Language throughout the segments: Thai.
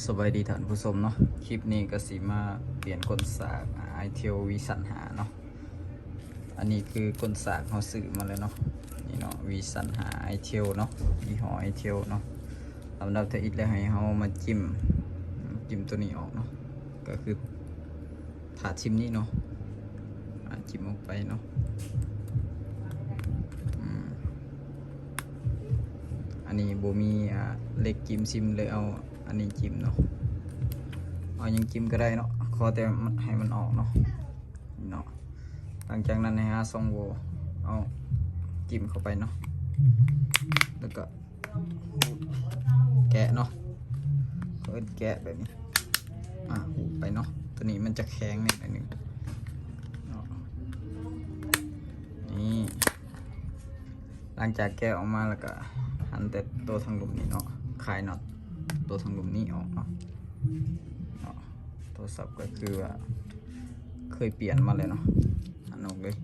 สวัสดีท่านผู้ชมเนาะคลิปนี้ก็สิมาเปลี่ยนก้นสากไอเทลวีสันหาเนาะอันนี้คือก้นสากเขาซื้อมาเลยเนาะนี่เนาะวีสันหาไอเทลเนาะยี่ห้อไอเทลเนาะลำดับที่อีกแล้วให้เขามาจิ้มตัวนี้ออกเนาะก็คือผ่าชิมนี้เนาะจิ้มออกไปเนาะอันนี้โบมีเล็กจิ้มซิมเลยเอาอันนี้จิ้มเนาะเอายังจิ้มก็ได้เนาะขอแต่ให้มันออกเนาะหลังจากนั้นนะฮะ2 โวเอาจิ้มเข้าไปเนาะแล้วก็แกะเนาะก็แกะแบบนี้หูไปเนาะตัวนี้มันจะแข็งนิดนึงนี่หลังจากแกะออกมาแล้วก็หันแต่ตัวทางหลุมนี้เนาะคลายน็อตตัวทางหลุมนี้ออกเนาะโทรศัพท์ก็คือว่าเคยเปลี่ยนมาเลยเนาะหันออกเลย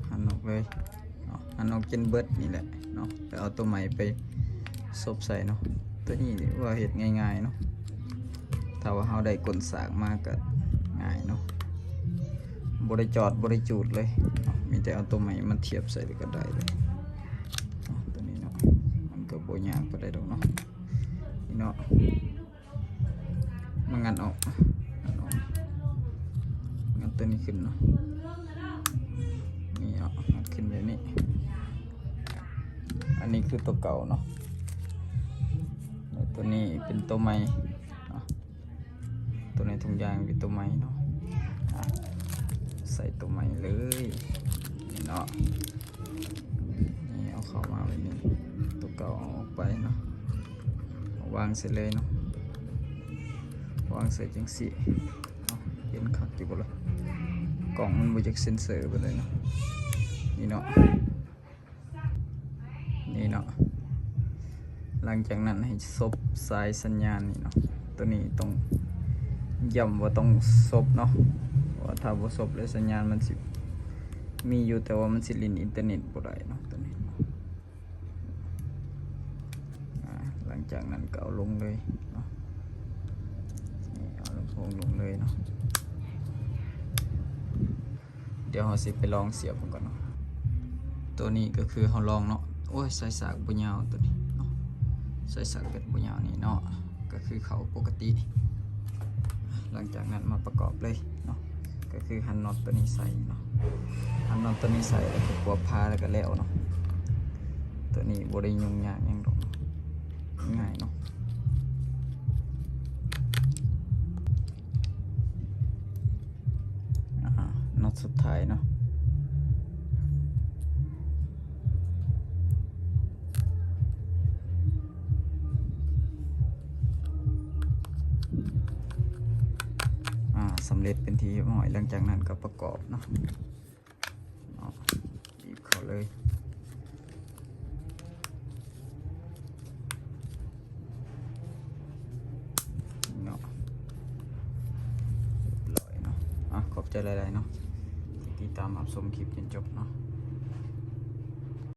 หันออกเลยหันออกจนเบิดนี่แหละเนาะไปเอาตัวใหม่ไปซบใส่เนาะตัวนี้ว่าเห็ดง่ายๆเนาะถ้าว่าเราได้กลสากมากก็ง่ายเนาะบริจอดบริจูดเลยมีแต่เอาตัวใหม่มันเทียบใส่ก็ได้เลยตัวนี้เนาะมันก็โบยากไปได้ดอกเนาะนี่เนาะมันงันออกงันตัวนี้ขึ้นเนาะนี่เนาะงันขึ้นแบบนี้อันนี้คือตัวเก่าเนาะตัวนี้เป็นตัวใหม่ตัวในถุงยางเป็นตัวใหม่เนาะใส่ตัวใหม่เลยนี่เนาะนี่เอาเข้ามาแบบนี้ตัวเก่าออกไปเนาะวางเสร็จเลยเนาะวางเสร็จจังสิเห็นขัดอยู่บ่ล่ะกล่องมันบ่จักเซ็นเซอร์ไปเลยเนาะนี่เนาะหลังจากนั้นให้ซบสายสัญญาณนี่เนาะตัวนี้ต้องย้ำว่าต้องซบเนาะว่าถ้าบ่ซบเลยสัญญาณมันสิมีอยู่แต่ว่ามันสิลินอินเทอร์เน็ตบ่ได้เนาะตัวนี้หลังจากนั้นก็เอาลงเลยเนาะนี่เอาลำโพงลงเลยเนาะเดี๋ยวเราสิไปลองเสียบมันก่อนเนาะตัวนี้ก็คือเราลองเนาะโอ้ยสายสากบ่ยาวตัวนี้เนาะสายสากเป็ดบ่ยาวนี่เนาะก็คือเขาปกติหลังจากนั้นมาประกอบเลยเนาะก็คือหันน็อตตัวนี้ใส่เนาะหันน็อตตัวนี้ใส่แล้วก็กวบพาแล้วก็แล้วเนาะตัวนี้บริยุ่งยากยังดอกง่ายเนาะน็อตสุดท้ายเนาะสำเร็จเป็นทีหอยหลังจากนั้นก็ประกอบเนาะบีบเข้าเลยเนาะลอยเนาะขอบใจหลายๆเนาะที่ติดตามรับชมคลิปจนจบเนาะ